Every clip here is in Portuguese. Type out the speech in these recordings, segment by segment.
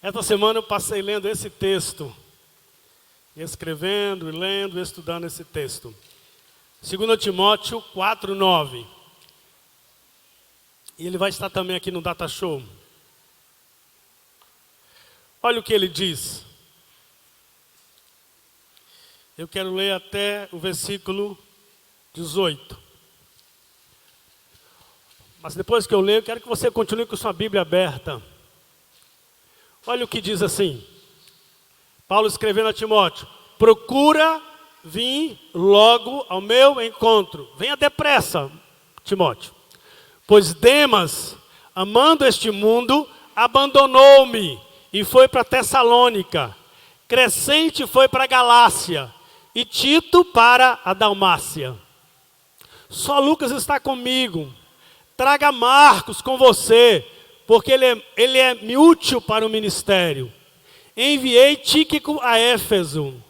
Esta semana eu passei lendo esse texto, escrevendo, e lendo, e estudando esse texto. 2 Timóteo 4:9. E ele vai estar também aqui no Data Show. Olha o que ele diz. Eu quero ler até o versículo 18. Mas depois que eu ler, eu quero que você continue com sua Bíblia aberta. Olha o que diz assim. Paulo escrevendo a Timóteo: procura vir logo ao meu encontro. Venha depressa, Timóteo. Pois Demas, amando este mundo, abandonou-me e foi para Tessalônica. Crescente foi para a Galácia e Tito para a Dalmácia. Só Lucas está comigo. Traga Marcos com você, porque ele é útil para o ministério. Enviei Tíquico a Éfeso.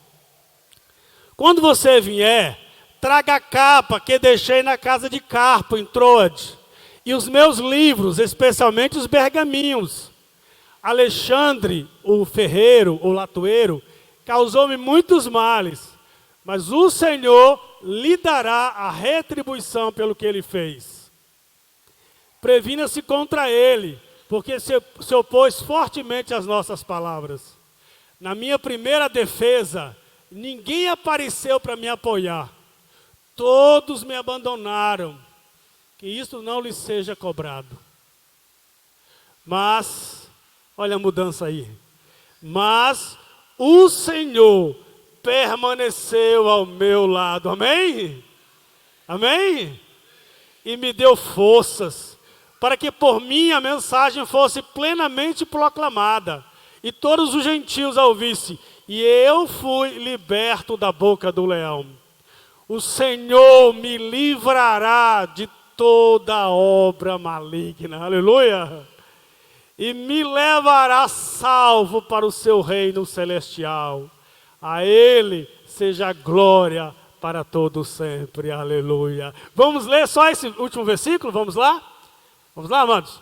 Quando você vier, traga a capa que deixei na casa de Carpo, em Troade, e os meus livros, especialmente os pergaminhos. Alexandre, o ferreiro, o latoeiro, causou-me muitos males, mas o Senhor lhe dará a retribuição pelo que ele fez. Previna-se contra ele, porque se opôs fortemente às nossas palavras. Na minha primeira defesa, ninguém apareceu para me apoiar. Todos me abandonaram. Que isso não lhes seja cobrado. Mas, olha a mudança aí. Mas o Senhor permaneceu ao meu lado. Amém? Amém? E me deu forças, para que por mim a mensagem fosse plenamente proclamada, e todos os gentios a ouvissem, e eu fui liberto da boca do leão. O Senhor me livrará de toda obra maligna, aleluia, e me levará salvo para o seu reino celestial. A Ele seja a glória para todo sempre, aleluia. Vamos ler só esse último versículo, vamos lá? Vamos lá, amados?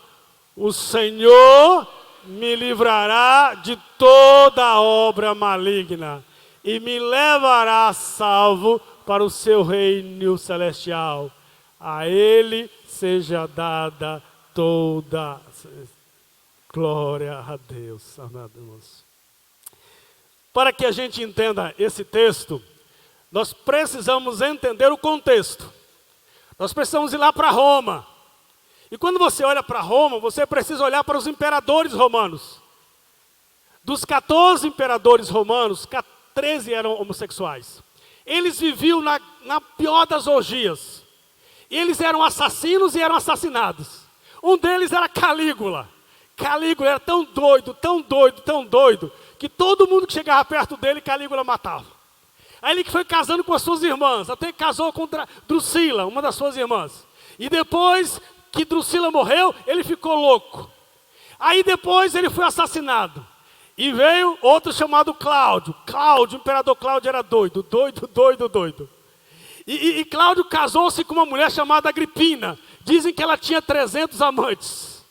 O Senhor me livrará de toda obra maligna e me levará salvo para o seu reino celestial. A Ele seja dada toda glória a Deus. Amados. Para que a gente entenda esse texto, nós precisamos entender o contexto. Nós precisamos ir lá para Roma. E quando você olha para Roma, você precisa olhar para os imperadores romanos. Dos 14 imperadores romanos, 13 eram homossexuais. Eles viviam na pior das orgias. Eles eram assassinos e eram assassinados. Um deles era Calígula. Calígula era tão doido, tão doido, tão doido, que todo mundo que chegava perto dele, Calígula matava. Aí ele que foi casando com as suas irmãs, até que casou com Drusila, uma das suas irmãs. E depois que Drusila morreu, ele ficou louco. Aí depois ele foi assassinado. E veio outro chamado Cláudio. Cláudio, o imperador Cláudio era doido, doido, doido, doido. E Cláudio casou-se com uma mulher chamada Agripina. Dizem que ela tinha 300 amantes.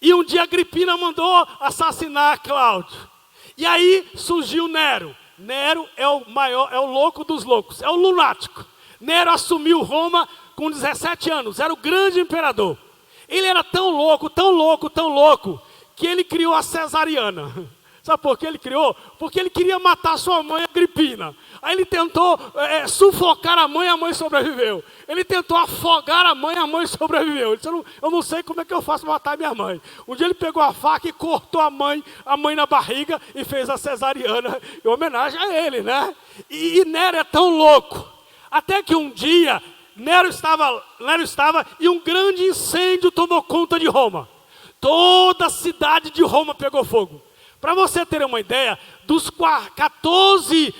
E um dia Agripina mandou assassinar Cláudio. E aí surgiu Nero. Nero é o maior, é o louco dos loucos, é o lunático. Nero assumiu Roma com 17 anos, era o grande imperador. Ele era tão louco, tão louco, tão louco, que ele criou a cesariana. Sabe por que ele criou? Porque ele queria matar sua mãe, Agripina. Aí ele tentou sufocar a mãe sobreviveu. Ele tentou afogar a mãe sobreviveu. Ele disse, eu não sei como é que eu faço para matar minha mãe. Um dia ele pegou a faca e cortou a mãe na barriga e fez a cesariana, em homenagem a ele, né? E Nero é tão louco, até que um dia Nero estava e um grande incêndio tomou conta de Roma. Toda a cidade de Roma pegou fogo. Para você ter uma ideia, dos 14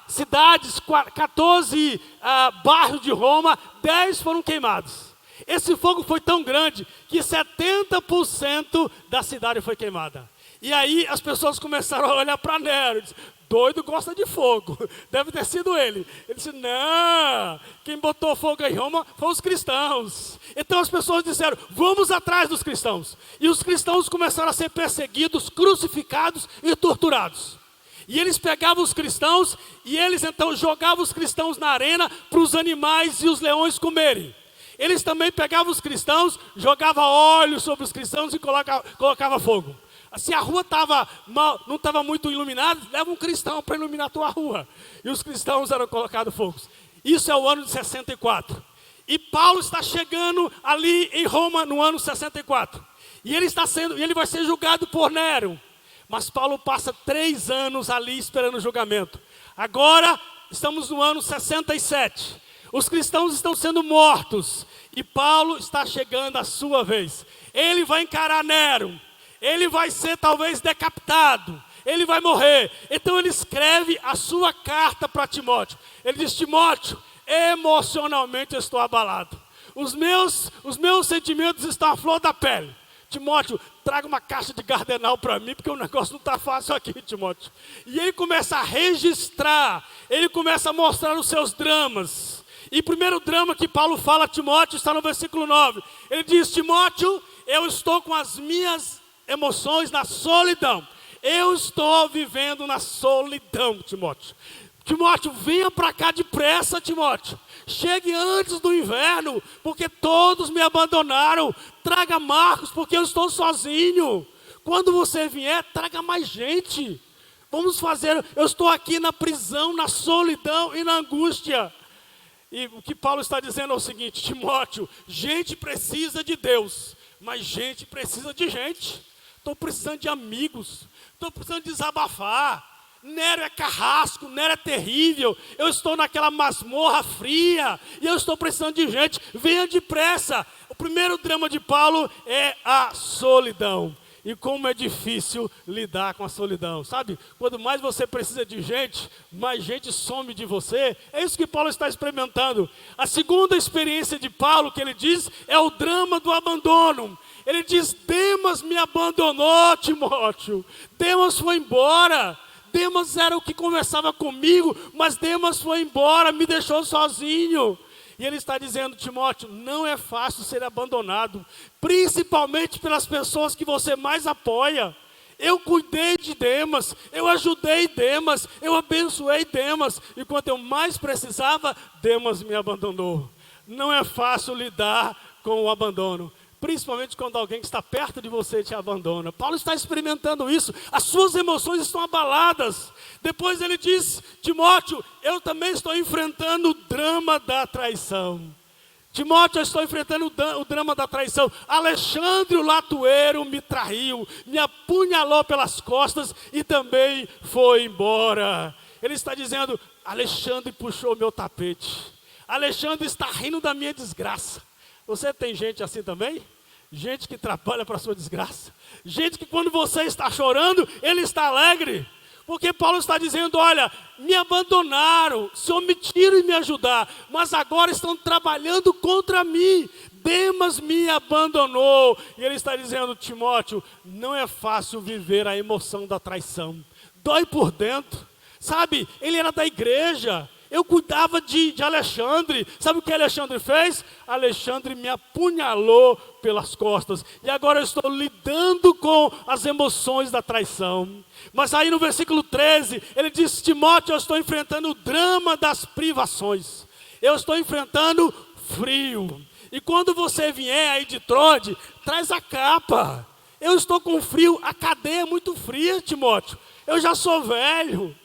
cidades, 14 bairros de Roma, 10 foram queimados. Esse fogo foi tão grande que 70% da cidade foi queimada. E aí as pessoas começaram a olhar para Nero. doido gosta de fogo. Deve ter sido ele. Ele disse, não, quem botou fogo em Roma foram os cristãos. Então as pessoas disseram, vamos atrás dos cristãos. E os cristãos começaram a ser perseguidos, crucificados e torturados. E eles pegavam os cristãos e eles então jogavam os cristãos na arena para os animais e os leões comerem. Eles também pegavam os cristãos, jogavam óleo sobre os cristãos e colocava fogo. Se a rua não estava muito iluminada, leva um cristão para iluminar a tua rua. E os cristãos eram colocados fogo. Isso é o ano de 64. E Paulo está chegando ali em Roma no ano 64. E ele vai ser julgado por Nero. Mas Paulo passa 3 anos ali esperando o julgamento. Agora estamos no ano 67. Os cristãos estão sendo mortos. E Paulo está chegando a sua vez. Ele vai encarar Nero. Ele vai ser talvez decapitado. Ele vai morrer. Então ele escreve a sua carta para Timóteo. Ele diz, Timóteo, emocionalmente eu estou abalado. Os meus sentimentos estão à flor da pele. Timóteo, traga uma caixa de gardenal para mim, porque o negócio não está fácil aqui, Timóteo. E ele começa a registrar, ele começa a mostrar os seus dramas. E o primeiro drama que Paulo fala a Timóteo está no versículo 9. Ele diz, Timóteo, eu estou com as minhas emoções na solidão. Eu estou vivendo na solidão, Timóteo. Timóteo, venha para cá depressa, Timóteo. Chegue antes do inverno, porque todos me abandonaram. Traga Marcos, porque eu estou sozinho. Quando você vier, traga mais gente. Vamos fazer, eu estou aqui na prisão, na solidão e na angústia. E o que Paulo está dizendo é o seguinte, Timóteo, gente precisa de Deus, mas gente precisa de gente. Estou precisando de amigos, estou precisando desabafar. Nero é carrasco, Nero é terrível. Eu estou naquela masmorra fria e eu estou precisando de gente. Venha depressa. O primeiro drama de Paulo é a solidão. E como é difícil lidar com a solidão, sabe? Quanto mais você precisa de gente, mais gente some de você. É isso que Paulo está experimentando. A segunda experiência de Paulo que ele diz é o drama do abandono. Ele diz, Demas me abandonou, Timóteo. Demas foi embora. Demas era o que conversava comigo, mas Demas foi embora, me deixou sozinho. E ele está dizendo, Timóteo, não é fácil ser abandonado, principalmente pelas pessoas que você mais apoia. Eu cuidei de Demas, eu ajudei Demas, eu abençoei Demas, e quando eu mais precisava, Demas me abandonou. Não é fácil lidar com o abandono. Principalmente quando alguém que está perto de você te abandona. Paulo está experimentando isso. As suas emoções estão abaladas. Depois ele diz, Timóteo, eu também estou enfrentando o drama da traição. Timóteo, eu estou enfrentando o drama da traição. Alexandre o latueiro me traiu, me apunhalou pelas costas e também foi embora. Ele está dizendo, Alexandre puxou meu tapete. Alexandre está rindo da minha desgraça. Você tem gente assim também? Gente que trabalha para a sua desgraça. Gente que quando você está chorando, ele está alegre. Porque Paulo está dizendo, olha, me abandonaram, se omitiram em me ajudar, mas agora estão trabalhando contra mim. Demas me abandonou. E ele está dizendo, Timóteo, não é fácil viver a emoção da traição. Dói por dentro. Sabe, ele era da igreja. Eu cuidava de Alexandre. Sabe o que Alexandre fez? Alexandre me apunhalou pelas costas. E agora eu estou lidando com as emoções da traição. Mas aí no versículo 13, ele diz, Timóteo, eu estou enfrentando o drama das privações. Eu estou enfrentando frio. E quando você vier aí de Troade, traz a capa. Eu estou com frio, a cadeia é muito fria, Timóteo. Eu já sou velho.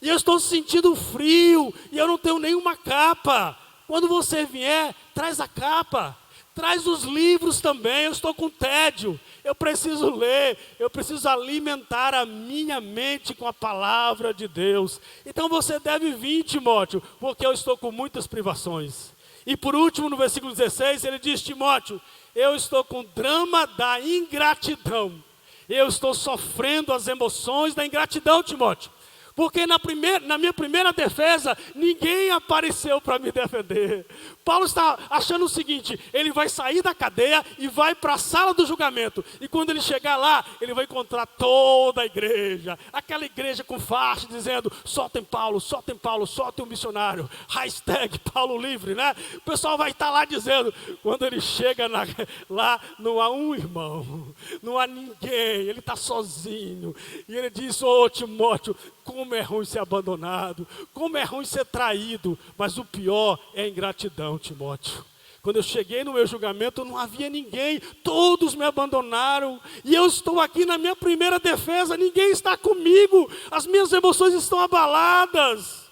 E eu estou sentindo frio, e eu não tenho nenhuma capa. Quando você vier, traz a capa. Traz os livros também, eu estou com tédio. Eu preciso ler, eu preciso alimentar a minha mente com a palavra de Deus. Então você deve vir, Timóteo, porque eu estou com muitas privações. E por último, no versículo 16, ele diz, Timóteo, eu estou com o drama da ingratidão. Eu estou sofrendo as emoções da ingratidão, Timóteo. Porque na minha primeira defesa, ninguém apareceu para me defender. Paulo está achando o seguinte: ele vai sair da cadeia e vai para a sala do julgamento. E quando ele chegar lá, ele vai encontrar toda a igreja. Aquela igreja com faixa dizendo: soltem Paulo, soltem Paulo, soltem o missionário. Hashtag Paulo livre, né? O pessoal vai estar lá dizendo. Quando ele chega lá, não há um irmão, não há ninguém, ele está sozinho. E ele diz: ô Timóteo, como é ruim ser abandonado, como é ruim ser traído, mas o pior é a ingratidão, Timóteo. Quando eu cheguei no meu julgamento, não havia ninguém, todos me abandonaram, e eu estou aqui na minha primeira defesa, ninguém está comigo, as minhas emoções estão abaladas.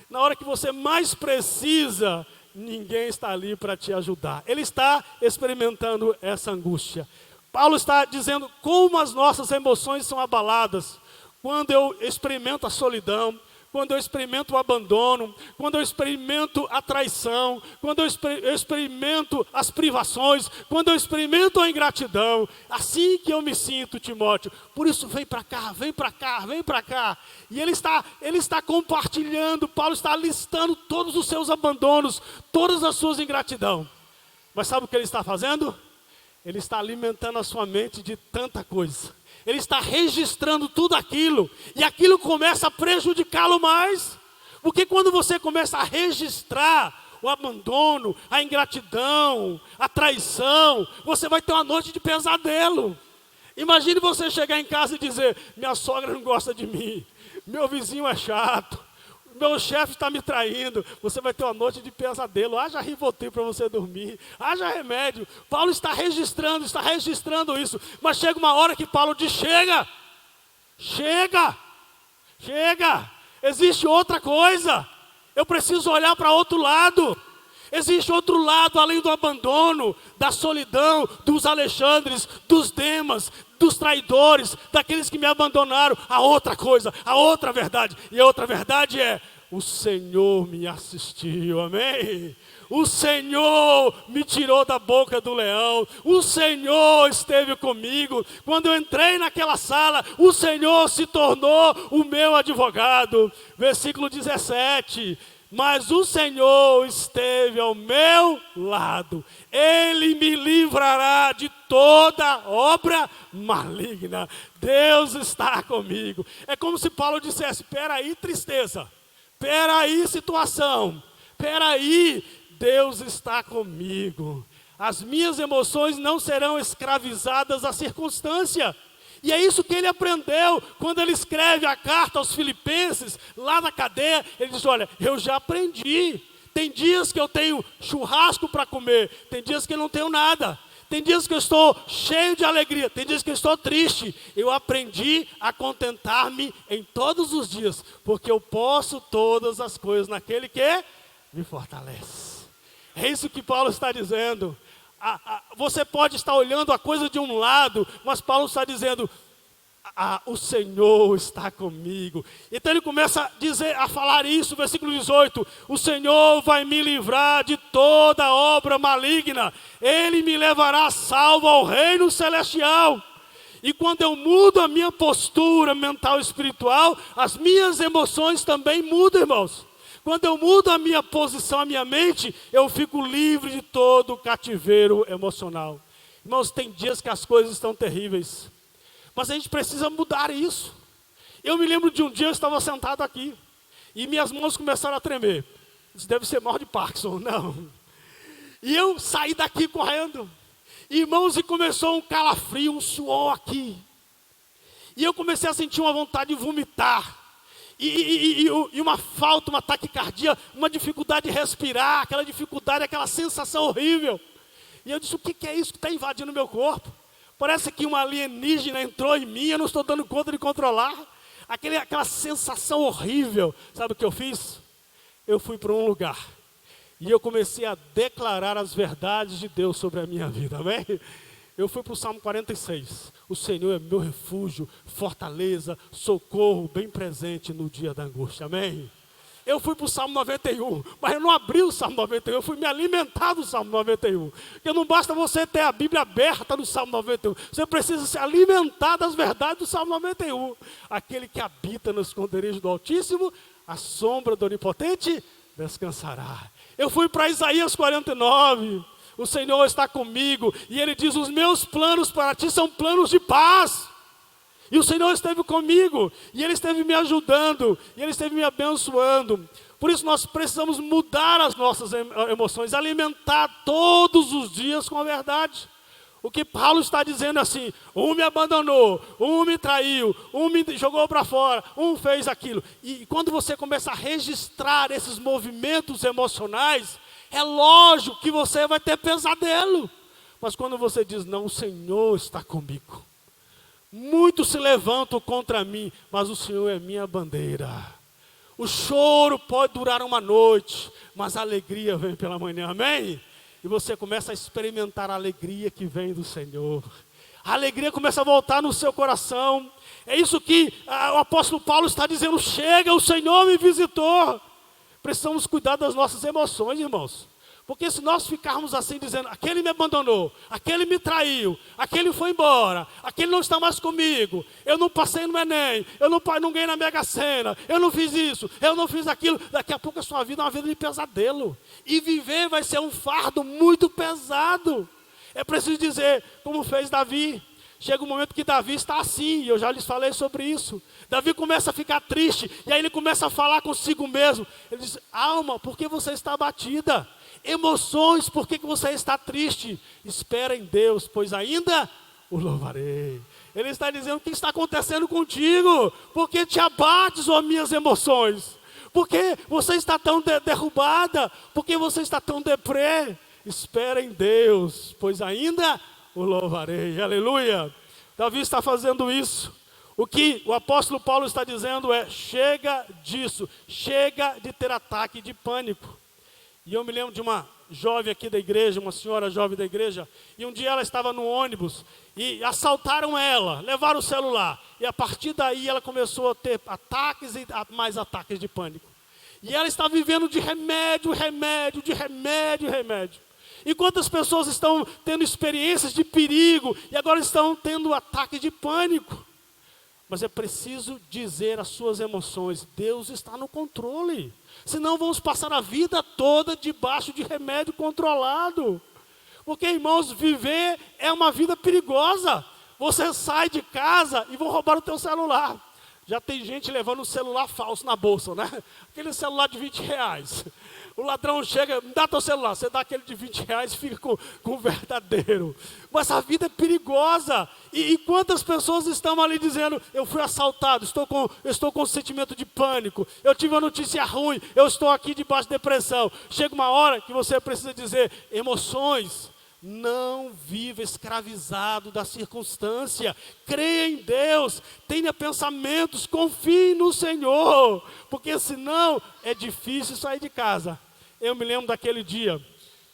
Na hora que você mais precisa, ninguém está ali para te ajudar. Ele está experimentando essa angústia. Paulo está dizendo como as nossas emoções são abaladas. Quando eu experimento a solidão, quando eu experimento o abandono, quando eu experimento a traição, quando eu experimento as privações, quando eu experimento a ingratidão, assim que eu me sinto, Timóteo. Por isso, vem para cá, vem para cá, vem para cá. E ele está compartilhando, Paulo está listando todos os seus abandonos, todas as suas ingratidão. Mas sabe o que ele está fazendo? Ele está alimentando a sua mente de tanta coisa. Ele está registrando tudo aquilo, e aquilo começa a prejudicá-lo mais, porque quando você começa a registrar o abandono, a ingratidão, a traição, você vai ter uma noite de pesadelo. Imagine você chegar em casa e dizer: minha sogra não gosta de mim, meu vizinho é chato, meu chefe está me traindo. Você vai ter uma noite de pesadelo. Haja Rivotril para você dormir, haja remédio. Paulo está registrando isso. Mas chega uma hora que Paulo diz: chega, existe outra coisa, eu preciso olhar para outro lado. Existe outro lado além do abandono, da solidão, dos Alexandres, dos Demas, dos traidores, daqueles que me abandonaram. A outra coisa, a outra verdade. E a outra verdade é: o Senhor me assistiu, amém? O Senhor me tirou da boca do leão. O Senhor esteve comigo. Quando eu entrei naquela sala, o Senhor se tornou o meu advogado. Versículo 17. Mas o Senhor esteve ao meu lado, Ele me livrará de toda obra maligna. Deus está comigo. É como se Paulo dissesse: peraí, tristeza, peraí, situação, peraí, Deus está comigo. As minhas emoções não serão escravizadas à circunstância. E é isso que ele aprendeu quando ele escreve a carta aos Filipenses, lá na cadeia. Ele diz: olha, eu já aprendi. Tem dias que eu tenho churrasco para comer, tem dias que eu não tenho nada. Tem dias que eu estou cheio de alegria, tem dias que eu estou triste. Eu aprendi a contentar-me em todos os dias, porque eu posso todas as coisas naquele que me fortalece. É isso que Paulo está dizendo. Você pode estar olhando a coisa de um lado, mas Paulo está dizendo: o Senhor está comigo. Então ele começa a falar isso, versículo 18: o Senhor vai me livrar de toda obra maligna, Ele me levará salvo ao reino celestial. E quando eu mudo a minha postura mental e espiritual, as minhas emoções também mudam, irmãos. Quando eu mudo a minha posição, a minha mente, eu fico livre de todo o cativeiro emocional. Irmãos, tem dias que as coisas estão terríveis, mas a gente precisa mudar isso. Eu me lembro de um dia, eu estava sentado aqui, e minhas mãos começaram a tremer. Isso deve ser mal de Parkinson, não. E eu saí daqui correndo. Irmãos, e começou um calafrio, um suor aqui. E eu comecei a sentir uma vontade de vomitar. E uma falta, uma taquicardia, uma dificuldade de respirar, aquela dificuldade, aquela sensação horrível. E eu disse: o que é isso que está invadindo o meu corpo? Parece que uma alienígena entrou em mim, eu não estou dando conta de controlar. Aquela sensação horrível. Sabe o que eu fiz? Eu fui para um lugar e eu comecei a declarar as verdades de Deus sobre a minha vida, amém? Eu fui para o Salmo 46. O Senhor é meu refúgio, fortaleza, socorro bem presente no dia da angústia, amém? eu fui para o Salmo 91, mas eu não abri o Salmo 91, eu fui me alimentar do Salmo 91. Porque não basta você ter a Bíblia aberta no Salmo 91, você precisa se alimentar das verdades do Salmo 91. Aquele que habita no esconderijo do Altíssimo, a sombra do Onipotente descansará. Eu fui para Isaías 49, o Senhor está comigo, e Ele diz, os meus planos para ti são planos de paz. E o Senhor esteve comigo, e Ele esteve me ajudando, e Ele esteve me abençoando. Por isso nós precisamos mudar as nossas emoções, alimentar todos os dias com a verdade. O que Paulo está dizendo é assim, um me abandonou, um me traiu, um me jogou para fora, um fez aquilo. E quando você começa a registrar esses movimentos emocionais, é lógico que você vai ter pesadelo. Mas quando você diz, não, o Senhor está comigo. Muitos se levantam contra mim, mas o Senhor é minha bandeira. O choro pode durar uma noite, mas a alegria vem pela manhã, amém? E você começa a experimentar a alegria que vem do Senhor. A alegria começa a voltar no seu coração. É isso que o apóstolo Paulo está dizendo, chega, o Senhor me visitou. Precisamos cuidar das nossas emoções, irmãos. Porque se nós ficarmos assim dizendo, aquele me abandonou, aquele me traiu, aquele foi embora, aquele não está mais comigo, eu não passei no Enem, eu não ganhei na Mega Sena, eu não fiz isso, eu não fiz aquilo, daqui a pouco a sua vida é uma vida de pesadelo. E viver vai ser um fardo muito pesado. É preciso dizer, como fez Davi. Chega um momento que Davi está assim, e eu já lhes falei sobre isso. Davi começa a ficar triste, e aí ele começa a falar consigo mesmo. Ele diz, alma, por que você está abatida? Emoções, por que você está triste? Espera em Deus, pois ainda o louvarei. Ele está dizendo, o que está acontecendo contigo? Por que te abates, ó minhas emoções? Por que você está tão derrubada? Por que você está tão deprê? Espera em Deus, pois ainda o louvarei, aleluia. Davi está fazendo isso. O que o apóstolo Paulo está dizendo é, chega disso, chega de ter ataque de pânico. E eu me lembro de uma jovem aqui da igreja, uma senhora jovem da igreja, e um dia ela estava no ônibus, e assaltaram ela, levaram o celular, e a partir daí ela começou a ter ataques e mais ataques de pânico. E ela está vivendo de remédio. E quantas pessoas estão tendo experiências de perigo e agora estão tendo ataque de pânico? Mas é preciso dizer as suas emoções, Deus está no controle. Senão vamos passar a vida toda debaixo de remédio controlado. Porque, irmãos, viver é uma vida perigosa. Você sai de casa e vão roubar o teu celular. Já tem gente levando um celular falso na bolsa, né? Aquele celular de R$20. O ladrão chega, me dá teu celular. Você dá aquele de R$20 e fica com o verdadeiro. Mas a vida é perigosa. E quantas pessoas estão ali dizendo, eu fui assaltado, estou com um sentimento de pânico, eu tive uma notícia ruim, eu estou aqui debaixo de depressão. Chega uma hora que você precisa dizer, emoções, não viva escravizado da circunstância. Creia em Deus, tenha pensamentos, confie no Senhor, porque senão é difícil sair de casa. Eu me lembro daquele dia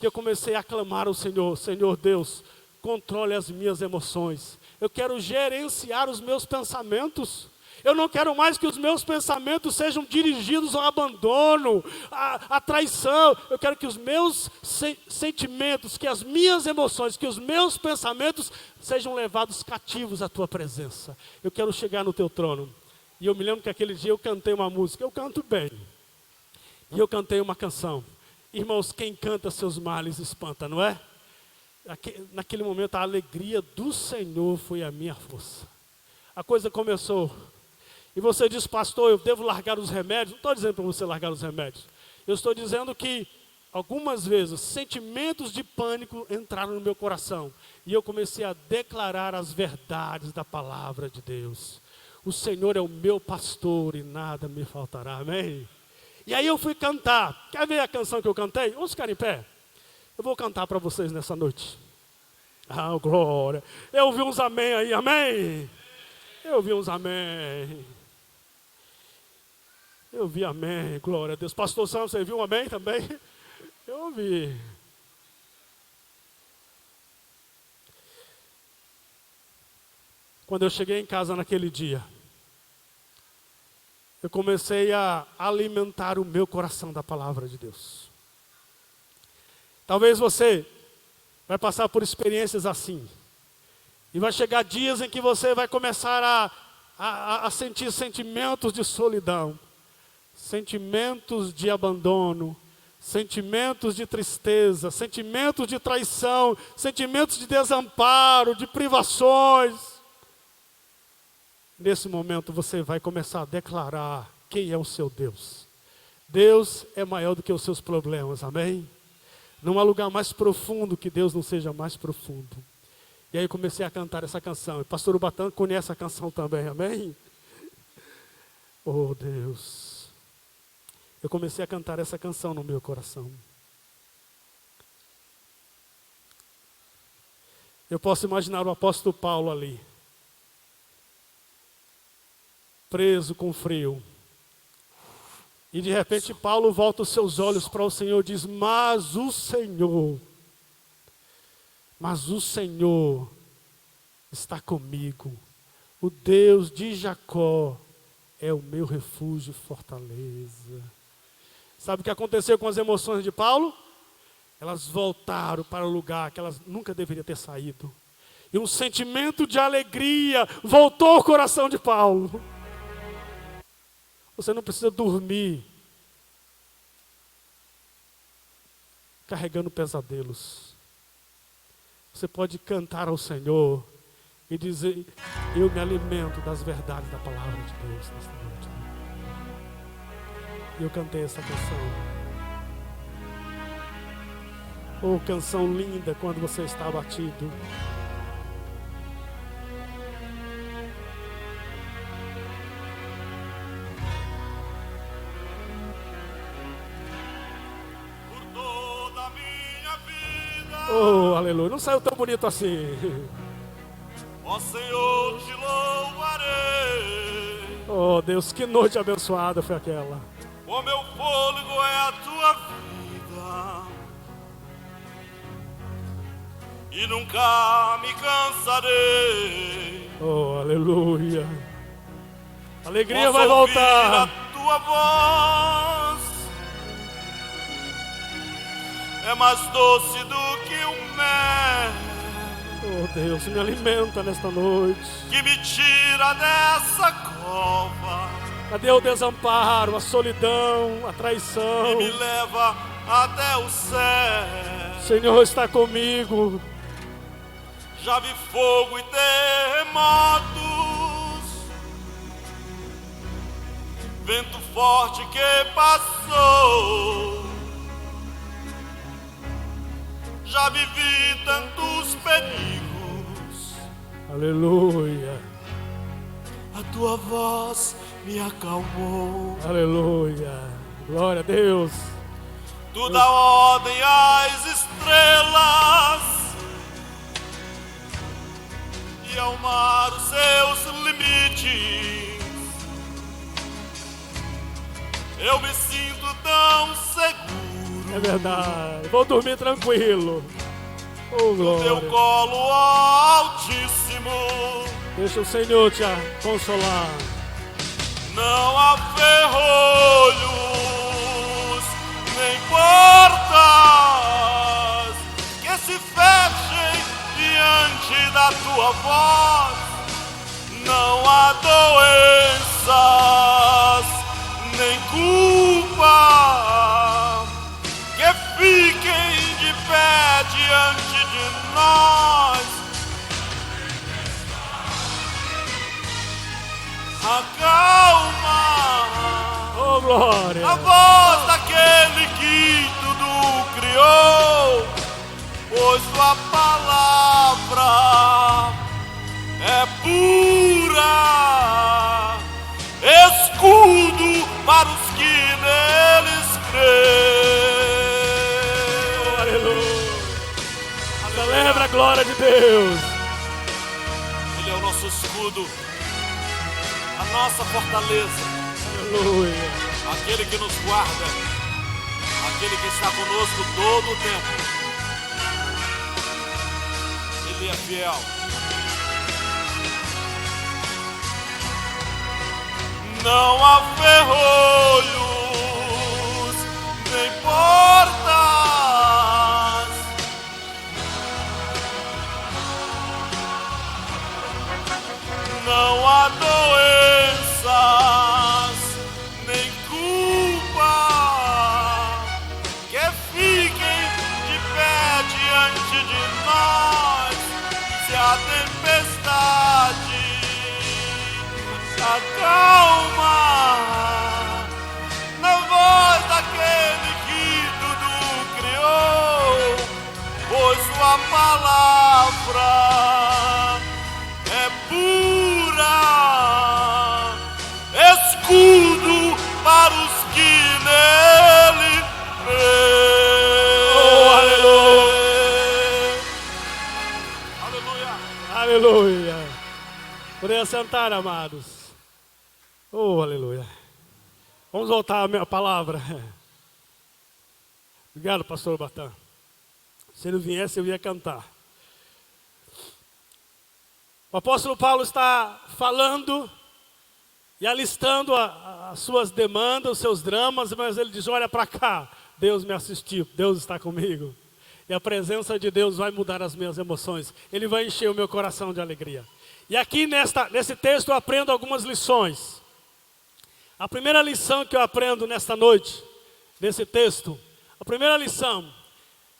que eu comecei a clamar ao Senhor, Senhor Deus, controle as minhas emoções. Eu quero gerenciar os meus pensamentos. Eu não quero mais que os meus pensamentos sejam dirigidos ao abandono, à traição. Eu quero que os meus sentimentos, que as minhas emoções, que os meus pensamentos sejam levados cativos à tua presença. Eu quero chegar no teu trono. E eu me lembro que aquele dia eu cantei uma música, eu canto bem. E eu cantei uma canção. Irmãos, quem canta seus males espanta, não é? Naquele momento a alegria do Senhor foi a minha força. A coisa começou. E você diz, pastor, eu devo largar os remédios? Não estou dizendo para você largar os remédios. Eu estou dizendo que, algumas vezes, sentimentos de pânico entraram no meu coração. E eu comecei a declarar as verdades da palavra de Deus. O Senhor é o meu pastor e nada me faltará, amém? E aí eu fui cantar. Quer ver a canção que eu cantei? Vamos ficar em pé. Eu vou cantar para vocês nessa noite. Ah, glória. Eu ouvi uns amém aí, amém? Eu ouvi uns amém. Eu vi amém, glória a Deus. Pastor Sam, você viu um amém também? Eu ouvi. Quando eu cheguei em casa naquele dia, eu comecei a alimentar o meu coração da palavra de Deus. Talvez você vai passar por experiências assim. E vai chegar dias em que você vai começar a sentir sentimentos de solidão, sentimentos de abandono, sentimentos de tristeza, sentimentos de traição, sentimentos de desamparo, de privações. Nesse momento você vai começar a declarar quem é o seu Deus. Deus é maior do que os seus problemas, amém? Não há lugar mais profundo que Deus não seja mais profundo. E aí eu comecei a cantar essa canção. E pastor Ubatã conhece a canção também, amém? Oh Deus. Eu comecei a cantar essa canção no meu coração. Eu posso imaginar o apóstolo Paulo ali, preso com frio. E de repente Paulo volta os seus olhos para o Senhor e diz: mas o Senhor está comigo. O Deus de Jacó é o meu refúgio e fortaleza. Sabe o que aconteceu com as emoções de Paulo? Elas voltaram para o lugar que elas nunca deveriam ter saído. E um sentimento de alegria voltou ao coração de Paulo. Você não precisa dormir carregando pesadelos. Você pode cantar ao Senhor e dizer: eu me alimento das verdades da palavra de Deus nesta noite. E eu cantei essa canção. Oh, canção linda quando você está abatido. Oh, aleluia. Não saiu tão bonito assim. Ó Senhor, te louvarei. Oh, Deus, que noite abençoada foi aquela. O meu fôlego é a tua vida. E nunca me cansarei. Oh, aleluia. A alegria Posso vai ouvir voltar. a tua voz. É mais doce do que o mel. Oh, Deus, me alimenta nesta noite. Que me tira dessa cova. Cadê o desamparo, a solidão, a traição? E me leva até o céu. O Senhor está comigo. Já vi fogo e terremotos, vento forte que passou. Já vivi tantos perigos. Aleluia. A tua voz me acalmou. Aleluia. Glória a Deus. Tu dá ordem às estrelas e ao mar os seus limites. Eu me sinto tão seguro. É verdade. Vou dormir tranquilo. Oh, No teu glória. colo altíssimo. Deixa o Senhor te consolar. Não há ferrolhos nem portas que se fechem diante da tua voz. Não há doenças nem culpa que fiquem de pé diante de nós. Acalma Oh, glória. a voz daquele que tudo criou, pois tua palavra é pura, escudo para os que neles creem. Aleluia. Celebra a glória de Deus. Ele é o nosso escudo, a nossa fortaleza, Aleluia. aquele que nos guarda, aquele que está conosco todo o tempo. Ele é fiel. Não há ferrolhos, nem portas. Não há doenças, nem culpa que fiquem de pé diante de nós. Se a tempestade acalma na voz daquele que tudo criou, pois sua palavra é pura, escudo para os que nele creem. Oh, aleluia. Aleluia. Aleluia. Podem sentar, amados. Oh, aleluia. Vamos voltar à minha palavra. Obrigado, pastor Batan. Se ele viesse, eu ia cantar. O apóstolo Paulo está falando e alistando as suas demandas, os seus dramas, mas ele diz, olha para cá, Deus me assistiu, Deus está comigo. E a presença de Deus vai mudar as minhas emoções. Ele vai encher o meu coração de alegria. E aqui nesse texto eu aprendo algumas lições. A primeira lição que eu aprendo nesta noite, nesse texto, a primeira lição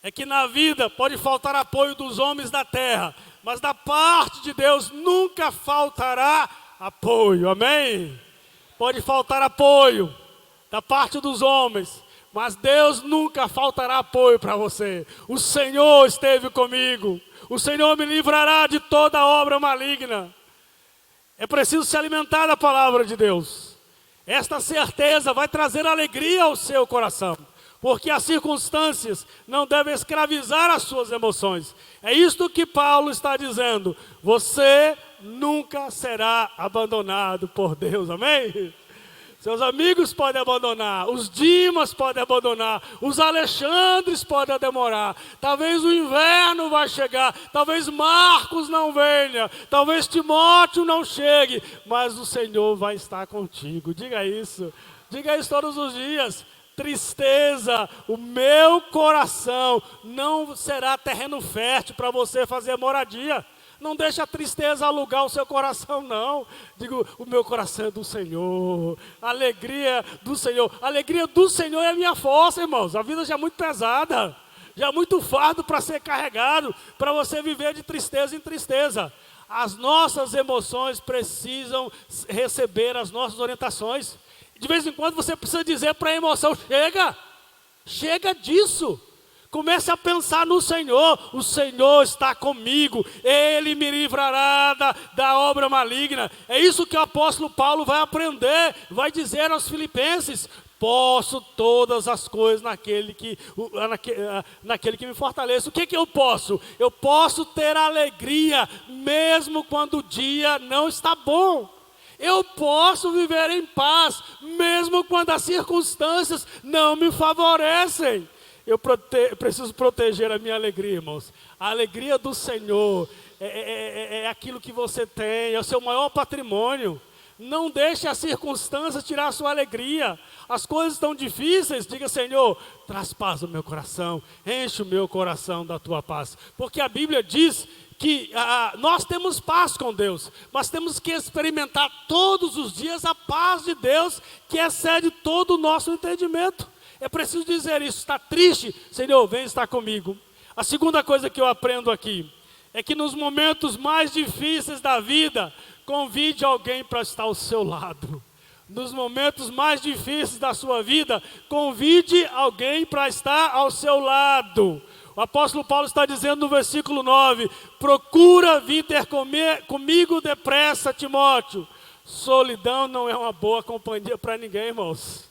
é que na vida pode faltar apoio dos homens da terra, mas da parte de Deus nunca faltará apoio, amém? Pode faltar apoio da parte dos homens, mas Deus nunca faltará apoio para você. O Senhor esteve comigo, o Senhor me livrará de toda obra maligna. É preciso se alimentar da palavra de Deus. Esta certeza vai trazer alegria ao seu coração, porque as circunstâncias não devem escravizar as suas emoções. É isto que Paulo está dizendo. Você nunca será abandonado por Deus, amém? Seus amigos podem abandonar, os Dimas podem abandonar, os Alexandres podem demorar. Talvez o inverno vai chegar, talvez Marcos não venha, talvez Timóteo não chegue, mas o Senhor vai estar contigo. Diga isso todos os dias. Tristeza, o meu coração não será terreno fértil para você fazer moradia. Não deixe a tristeza alugar o seu coração, não. Digo, o meu coração é do Senhor. A alegria do Senhor. A alegria do Senhor é a minha força, irmãos. A vida já é muito pesada. Já é muito fardo para ser carregado. Para você viver de tristeza em tristeza. As nossas emoções precisam receber as nossas orientações. De vez em quando você precisa dizer para a emoção, chega disso. Comece a pensar no Senhor. O Senhor está comigo. Ele me livrará da obra maligna. É isso que o apóstolo Paulo vai aprender. Vai dizer aos filipenses. Posso todas as coisas naquele que me fortalece. O que eu posso? Eu posso ter alegria mesmo quando o dia não está bom. Eu posso viver em paz mesmo quando as circunstâncias não me favorecem. Eu preciso proteger a minha alegria, irmãos. A alegria do Senhor é aquilo que você tem, é o seu maior patrimônio. Não deixe as circunstâncias tirar a sua alegria. As coisas estão difíceis, diga, Senhor, traz paz no meu coração, enche o meu coração da tua paz. Porque a Bíblia diz que nós temos paz com Deus, mas temos que experimentar todos os dias a paz de Deus, que excede todo o nosso entendimento. É preciso dizer isso. Está triste? Senhor, vem estar comigo. A segunda coisa que eu aprendo aqui é que nos momentos mais difíceis da vida, convide alguém para estar ao seu lado. Nos momentos mais difíceis da sua vida, convide alguém para estar ao seu lado. O apóstolo Paulo está dizendo no versículo 9, procura vir ter comigo depressa, Timóteo. Solidão não é uma boa companhia para ninguém, irmãos.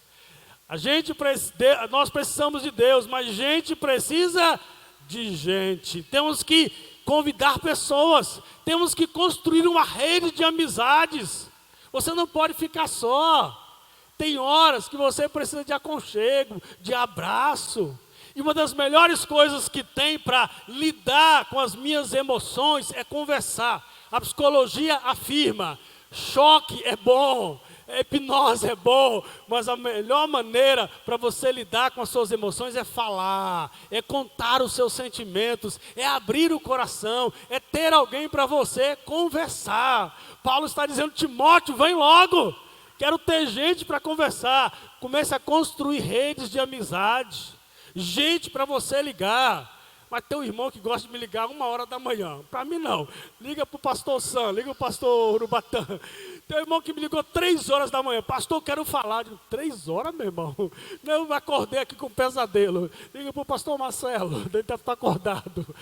Nós precisamos de Deus, mas gente precisa de gente. Temos que convidar pessoas, temos que construir uma rede de amizades. Você não pode ficar só. Tem horas que você precisa de aconchego, de abraço. E uma das melhores coisas que tem para lidar com as minhas emoções é conversar. A psicologia afirma, choque é bom. a hipnose é bom, mas a melhor maneira para você lidar com as suas emoções é falar, é contar os seus sentimentos, é abrir o coração, é ter alguém para você conversar. Paulo está dizendo, Timóteo, vem logo, quero ter gente para conversar. Comece a construir redes de amizade, gente para você ligar. Mas tem um irmão que gosta de me ligar 1h da manhã. Para mim não. Liga para o pastor Sam, liga para o pastor Urubatã. Tem um irmão que me ligou 3h da manhã. Pastor, quero falar. Digo, 3h, meu irmão? Não, eu acordei aqui com um pesadelo. Liga para o pastor Marcelo, ele deve estar acordado.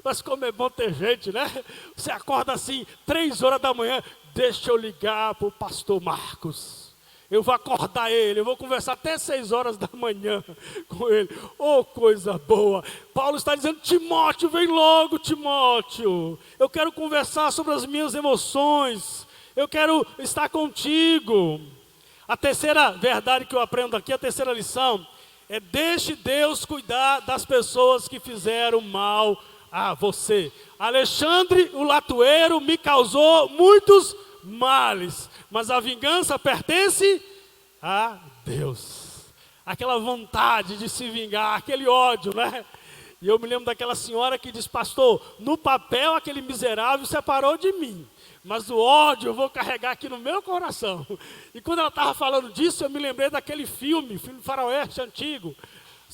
Mas como é bom ter gente, né? Você acorda assim, 3h da manhã. Deixa eu ligar para o pastor Marcos. Eu vou acordar ele, eu vou conversar até 6h da manhã com ele. Oh, coisa boa. Paulo está dizendo, Timóteo, vem logo, Timóteo. Eu quero conversar sobre as minhas emoções. Eu quero estar contigo. A terceira verdade que eu aprendo aqui, a terceira lição, é deixe Deus cuidar das pessoas que fizeram mal a você. Alexandre, o latoeiro, me causou muitos males, mas a vingança pertence a Deus. Aquela vontade de se vingar, aquele ódio, né? E eu me lembro daquela senhora que diz, pastor, no papel aquele miserável separou de mim, mas o ódio eu vou carregar aqui no meu coração. E quando ela estava falando disso, eu me lembrei daquele filme faroeste antigo,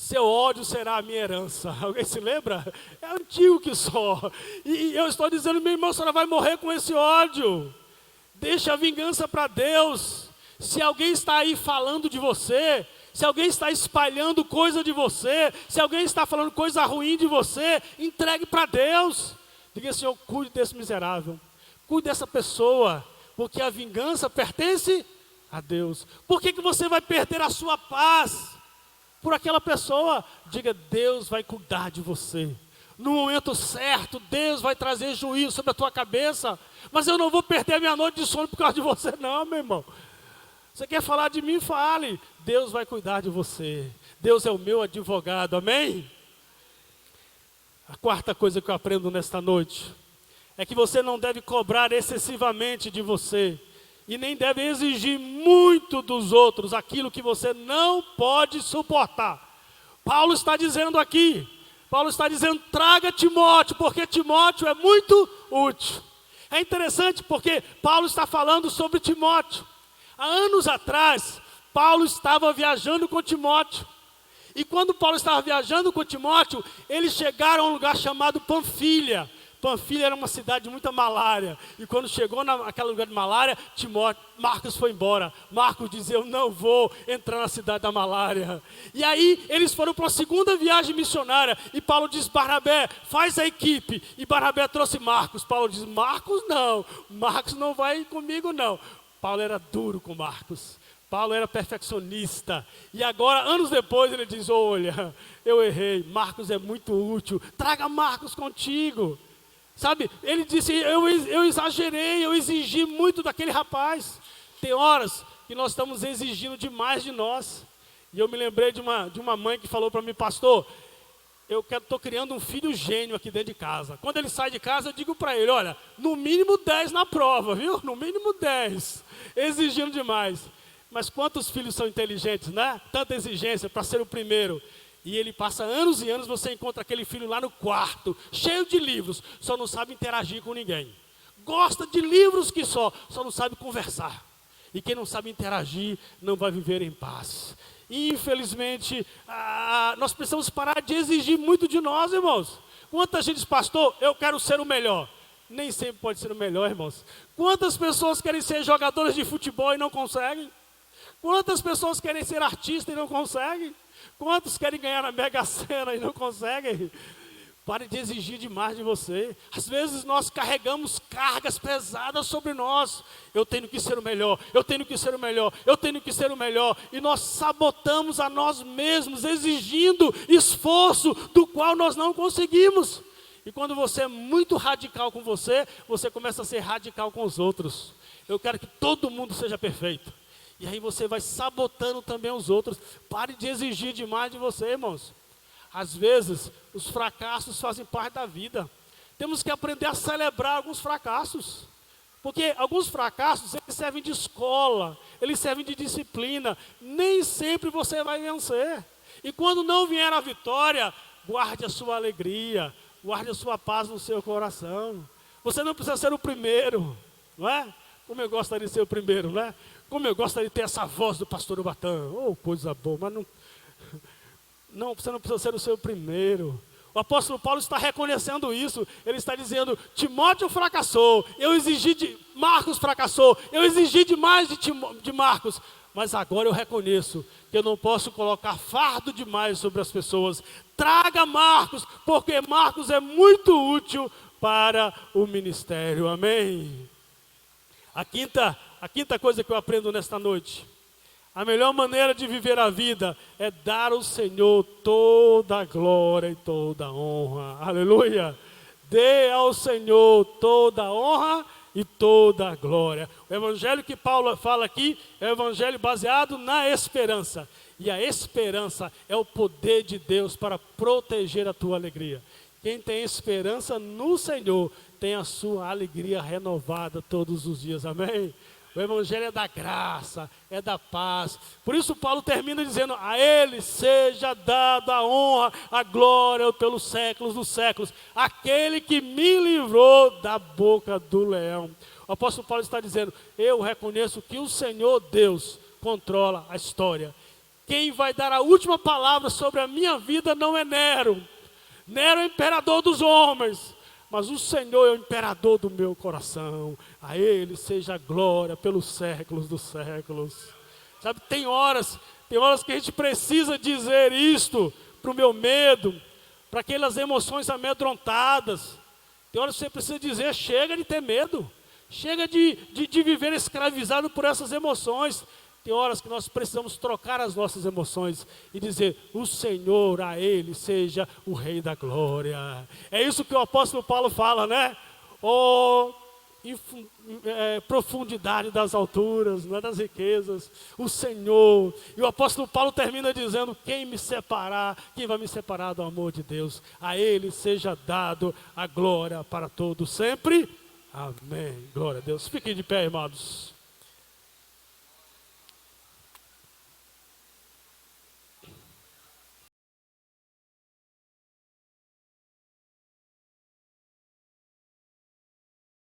Seu ódio será a minha herança. Alguém se lembra? É antigo que só. E eu estou dizendo, meu irmão, a senhora vai morrer com esse ódio. Deixa a vingança para Deus. Se alguém está aí falando de você, se alguém está espalhando coisa de você, se alguém está falando coisa ruim de você, entregue para Deus. Diga, Senhor, cuide desse miserável, cuide dessa pessoa, porque a vingança pertence a Deus. Por que você vai perder a sua paz por aquela pessoa? Diga, Deus vai cuidar de você. No momento certo, Deus vai trazer juízo sobre a tua cabeça. Mas eu não vou perder a minha noite de sono por causa de você não, meu irmão. Você quer falar de mim? Fale. Deus vai cuidar de você. Deus é o meu advogado, amém? A quarta coisa que eu aprendo nesta noite é que você não deve cobrar excessivamente de você e nem deve exigir muito dos outros aquilo que você não pode suportar. Paulo está dizendo aqui, Paulo está dizendo, traga Timóteo, porque Timóteo é muito útil. É interessante porque Paulo está falando sobre Timóteo. Há anos atrás, Paulo estava viajando com Timóteo. E quando Paulo estava viajando com Timóteo, eles chegaram a um lugar chamado Panfilha. Panfilha era uma cidade de muita malária. E quando chegou naquele lugar de malária, Marcos foi embora. Marcos dizia, eu não vou entrar na cidade da malária. E aí eles foram para a segunda viagem missionária. E Paulo diz, Barnabé, faz a equipe. E Barnabé trouxe Marcos. Paulo diz, Marcos não vai comigo não. Paulo era duro com Marcos. Paulo era perfeccionista. E agora, anos depois, ele diz, olha, eu errei. Marcos é muito útil. Traga Marcos contigo. Sabe, ele disse, eu exagerei, eu exigi muito daquele rapaz. Tem horas que nós estamos exigindo demais de nós. E eu me lembrei de uma mãe que falou para mim, pastor, eu estou criando um filho gênio aqui dentro de casa. Quando ele sai de casa, eu digo para ele, olha, no mínimo 10 na prova, viu? No mínimo 10. Exigindo demais. Mas quantos filhos são inteligentes, né? Tanta exigência para ser o primeiro. E ele passa anos e anos, você encontra aquele filho lá no quarto, cheio de livros, só não sabe interagir com ninguém. Gosta de livros que só não sabe conversar. E quem não sabe interagir, não vai viver em paz. E, infelizmente, nós precisamos parar de exigir muito de nós, irmãos. Quanta gente diz, pastor, eu quero ser o melhor. Nem sempre pode ser o melhor, irmãos. Quantas pessoas querem ser jogadoras de futebol e não conseguem? Quantas pessoas querem ser artistas e não conseguem? Quantos querem ganhar na Mega Sena e não conseguem? Pare de exigir demais de você. Às vezes nós carregamos cargas pesadas sobre nós. Eu tenho que ser o melhor, eu tenho que ser o melhor, eu tenho que ser o melhor. E nós sabotamos a nós mesmos, exigindo esforço do qual nós não conseguimos. E quando você é muito radical com você, você começa a ser radical com os outros. Eu quero que todo mundo seja perfeito. E aí você vai sabotando também os outros. Pare de exigir demais de você, irmãos. Às vezes, os fracassos fazem parte da vida. Temos que aprender a celebrar alguns fracassos. Porque alguns fracassos, eles servem de escola. eles servem de disciplina. Nem sempre você vai vencer. E quando não vier a vitória, guarde a sua alegria, guarde a sua paz no seu coração. Você não precisa ser o primeiro, não é? Como eu gostaria de ser o primeiro, não é? Como eu gostaria de ter essa voz do pastor Ubatã. Oh, coisa boa, mas não, você não precisa ser o seu primeiro. O apóstolo Paulo está reconhecendo isso. Ele está dizendo, Timóteo fracassou, Marcos fracassou, eu exigi demais de Marcos, mas agora eu reconheço que eu não posso colocar fardo demais sobre as pessoas. Traga Marcos, porque Marcos é muito útil para o ministério. Amém? A quinta coisa que eu aprendo nesta noite: a melhor maneira de viver a vida é dar ao Senhor toda a glória e toda a honra. Aleluia! Dê ao Senhor toda a honra e toda a glória. O evangelho que Paulo fala aqui é o evangelho baseado na esperança. E a esperança é o poder de Deus para proteger a tua alegria. Quem tem esperança no Senhor tem a sua alegria renovada todos os dias. Amém? O evangelho é da graça, é da paz. Por isso Paulo termina dizendo, a Ele seja dada a honra, a glória pelos séculos dos séculos. Aquele que me livrou da boca do leão. O apóstolo Paulo está dizendo, eu reconheço que o Senhor Deus controla a história. Quem vai dar a última palavra sobre a minha vida não é Nero. Nero é o imperador dos homens. Mas o Senhor é o imperador do meu coração. A Ele seja a glória pelos séculos dos séculos. Sabe, tem horas que a gente precisa dizer isto para o meu medo, para aquelas emoções amedrontadas. Tem horas que você precisa dizer, chega de ter medo. Chega de viver escravizado por essas emoções. Tem horas que nós precisamos trocar as nossas emoções e dizer, o Senhor, a Ele seja o Rei da glória. É isso que o apóstolo Paulo fala, né? Profundidade das alturas, não é das riquezas, o Senhor. E o apóstolo Paulo termina dizendo, quem vai me separar do amor de Deus? A Ele seja dado a glória para todos sempre. Amém. Glória a Deus. Fiquem de pé, irmãos.